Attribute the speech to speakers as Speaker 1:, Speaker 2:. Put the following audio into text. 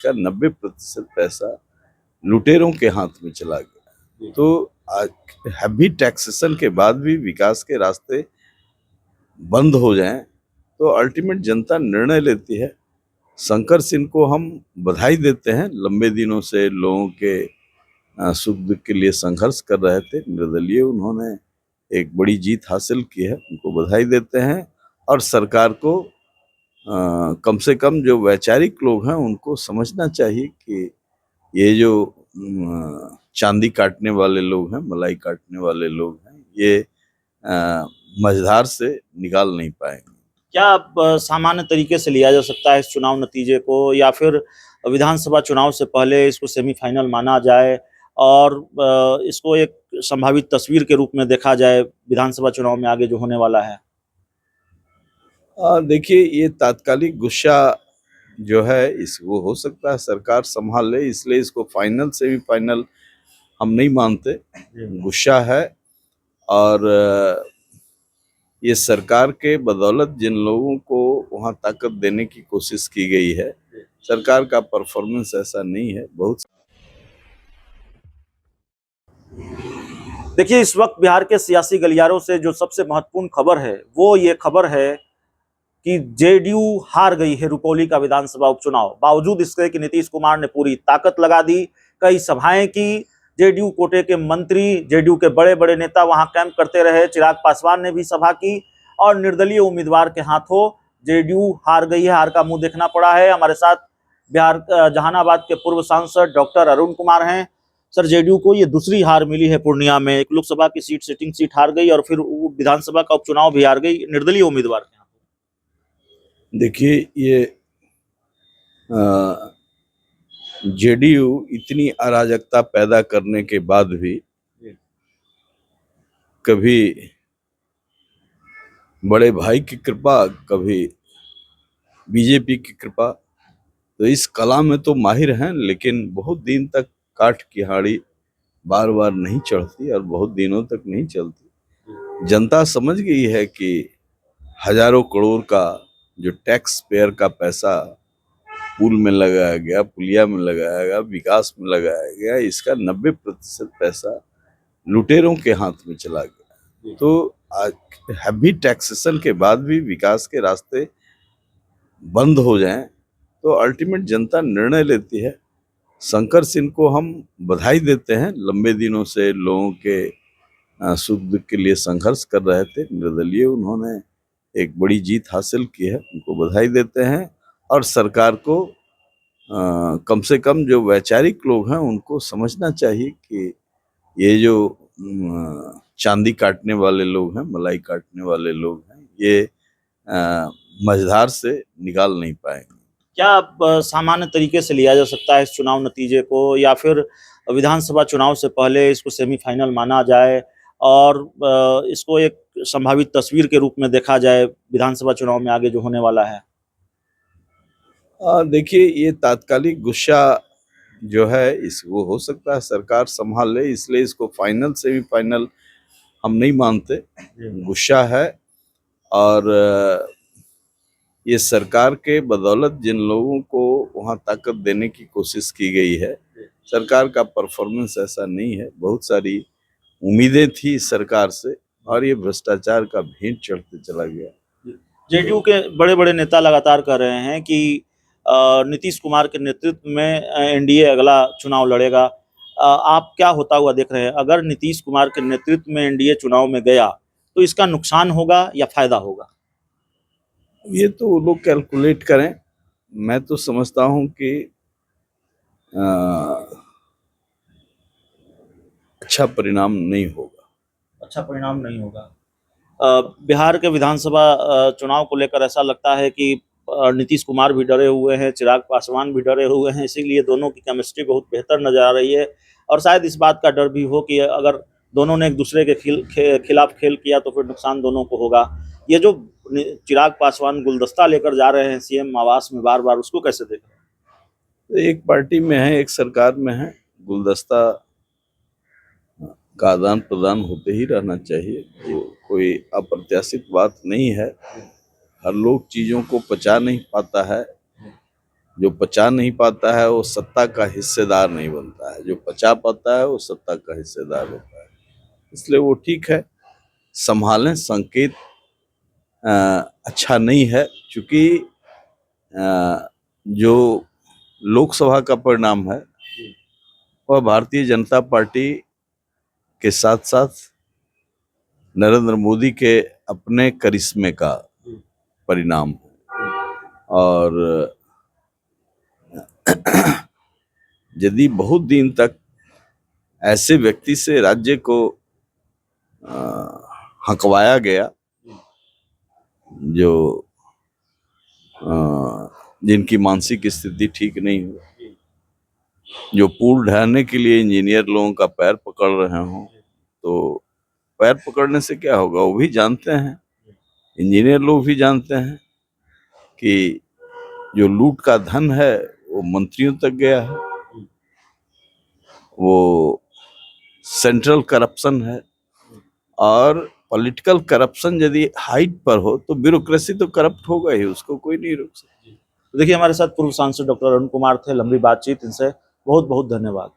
Speaker 1: का 90% पैसा लुटेरों के हाथ में चला गया। तो हैवी टैक्सेशन के बाद भी विकास के रास्ते बंद हो जाएं तो अल्टीमेट जनता निर्णय लेती है। शंकर सिंह को हम बधाई देते हैं, लंबे दिनों से लोगों के सुख दुख के लिए संघर्ष कर रहे थे, निर्दलीय उन्होंने एक बड़ी जीत हासिल की है, उनको बधाई देते हैं। और सरकार को कम से कम जो वैचारिक लोग हैं उनको समझना चाहिए कि ये जो चांदी काटने वाले लोग हैं, मलाई काटने वाले लोग हैं, ये मझधार से निकाल नहीं पाएंगे।
Speaker 2: क्या सामान्य तरीके से लिया जा सकता है इस चुनाव नतीजे को, या फिर विधानसभा चुनाव से पहले इसको सेमीफाइनल माना जाए और इसको एक संभावित तस्वीर के रूप में देखा जाए विधानसभा चुनाव में आगे जो होने वाला है?
Speaker 1: देखिए, ये तात्कालिक गुस्सा जो है इसको हो सकता है सरकार संभाल ले, इसलिए इसको फाइनल सेमीफाइनल हम नहीं मानते। गुस्सा है और ये सरकार के बदौलत जिन लोगों को वहां ताकत देने की कोशिश की गई है, सरकार का परफॉर्मेंस ऐसा नहीं है। बहुत
Speaker 2: देखिए, इस वक्त बिहार के सियासी गलियारों से जो सबसे महत्वपूर्ण खबर है वो ये खबर है कि जेडीयू हार गई है रुपौली का विधानसभा उपचुनाव। बावजूद इसके कि नीतीश कुमार ने पूरी ताकत लगा दी, कई सभाएं की, जेडीयू कोटे के मंत्री, जेडीयू के बड़े बड़े नेता वहां कैंप करते रहे, चिराग पासवान ने भी सभा की और निर्दलीय उम्मीदवार के हाथों जेडीयू हार गई है, हार का मुंह देखना पड़ा है। हमारे साथ बिहार जहानाबाद के पूर्व सांसद डॉक्टर अरुण कुमार हैं। सर, जेडीयू को ये दूसरी हार मिली है पूर्णिया में, एक लोकसभा की सीट सिटिंग सीट हार गई और फिर विधानसभा का उपचुनाव भी हार गई निर्दलीय उम्मीदवार के हाथों।
Speaker 1: देखिए, ये जेडीयू इतनी अराजकता पैदा करने के बाद भी कभी बड़े भाई की कृपा, कभी बीजेपी की कृपा, तो इस कला में तो माहिर हैं, लेकिन बहुत दिन तक काठ की हाड़ी बार बार नहीं चढ़ती और बहुत दिनों तक नहीं चलती। जनता समझ गई है कि हजारों करोड़ का जो टैक्स पेयर का पैसा पुल में लगाया गया, पुलिया में लगाया गया, विकास में लगाया गया, इसका 90% पैसा लुटेरों के हाथ में चला गया। तो आज हैवी टैक्सेशन के बाद भी विकास के रास्ते बंद हो जाएं तो अल्टीमेट जनता निर्णय लेती है। शंकर सिंह को हम बधाई देते हैं, लंबे दिनों से लोगों के सुख दुख के लिए संघर्ष कर रहे थे, निर्दलीय उन्होंने एक बड़ी जीत हासिल की है, उनको बधाई देते हैं। और सरकार को कम से कम जो वैचारिक लोग हैं उनको समझना चाहिए कि ये जो चांदी काटने वाले लोग हैं, मलाई काटने वाले लोग हैं, ये मझधार से निकाल नहीं पाएंगे।
Speaker 2: क्या सामान्य तरीके से लिया जा सकता है इस चुनाव नतीजे को, या फिर विधानसभा चुनाव से पहले इसको सेमीफाइनल माना जाए और इसको एक संभावित तस्वीर के रूप में देखा जाए विधानसभा चुनाव में आगे जो होने वाला है?
Speaker 1: देखिए, ये तात्कालिक गुस्सा जो है इसको हो सकता है सरकार संभाल ले, इसलिए इसको फाइनल सेमीफाइनल हम नहीं मानते। गुस्सा है और ये सरकार के बदौलत जिन लोगों को वहां ताकत देने की कोशिश की गई है, सरकार का परफॉर्मेंस ऐसा नहीं है। बहुत सारी उम्मीदें थी सरकार से और ये भ्रष्टाचार का भेंट चढ़ते चला गया।
Speaker 2: जेडीयू के बड़े बड़े नेता लगातार कह रहे हैं कि नीतीश कुमार के नेतृत्व में एनडीए अगला चुनाव लड़ेगा। आप क्या होता हुआ देख रहे हैं? अगर नीतीश कुमार के नेतृत्व में एनडीए चुनाव में गया तो इसका नुकसान होगा या फायदा होगा?
Speaker 1: ये तो वो लोग कैलकुलेट करें। मैं तो समझता हूं कि अच्छा परिणाम नहीं होगा।
Speaker 2: अच्छा परिणाम नहीं होगा। बिहार के विधानसभा चुनाव को लेकर ऐसा लगता है कि नीतीश कुमार भी डरे हुए हैं, चिराग पासवान भी डरे हुए हैं, इसीलिए दोनों की केमिस्ट्री बहुत बेहतर नजर आ रही है। और शायद इस बात का डर भी हो कि अगर दोनों ने एक दूसरे के खिलाफ खेल किया तो फिर नुकसान दोनों को होगा। ये जो चिराग पासवान गुलदस्ता लेकर जा रहे हैं सीएम आवास में बार बार, उसको कैसे देख रहे हैं?
Speaker 1: एक पार्टी में है, एक सरकार में है, गुलदस्ता का आदान प्रदान होते ही रहना चाहिए। तो कोई अप्रत्याशित बात नहीं है। हर लोग चीजों को पचा नहीं पाता है। जो पचा नहीं पाता है वो सत्ता का हिस्सेदार नहीं बनता है, जो पचा पाता है वो सत्ता का हिस्सेदार होता है। इसलिए वो ठीक है, संभालें। संकेत अच्छा नहीं है, क्योंकि जो लोकसभा का परिणाम है वह भारतीय जनता पार्टी के साथ साथ नरेंद्र मोदी के अपने करिश्मे का परिणाम है। और यदि बहुत दिन तक ऐसे व्यक्ति से राज्य को हकवाया गया जो जिनकी मानसिक स्थिति ठीक नहीं हो, जो पुल ढाने के लिए इंजीनियर लोगों का पैर पकड़ रहे हों, तो पैर पकड़ने से क्या होगा? वो भी जानते हैं, इंजीनियर लोग भी जानते हैं कि जो लूट का धन है वो मंत्रियों तक गया है, वो सेंट्रल करप्शन है। और पॉलिटिकल करप्शन यदि हाइट पर हो तो ब्यूरोक्रेसी तो करप्ट होगा ही, उसको कोई नहीं रोक सकता।
Speaker 2: तो देखिए, हमारे साथ पूर्व सांसद डॉक्टर अरुण कुमार थे। लंबी बातचीत, इनसे बहुत बहुत धन्यवाद।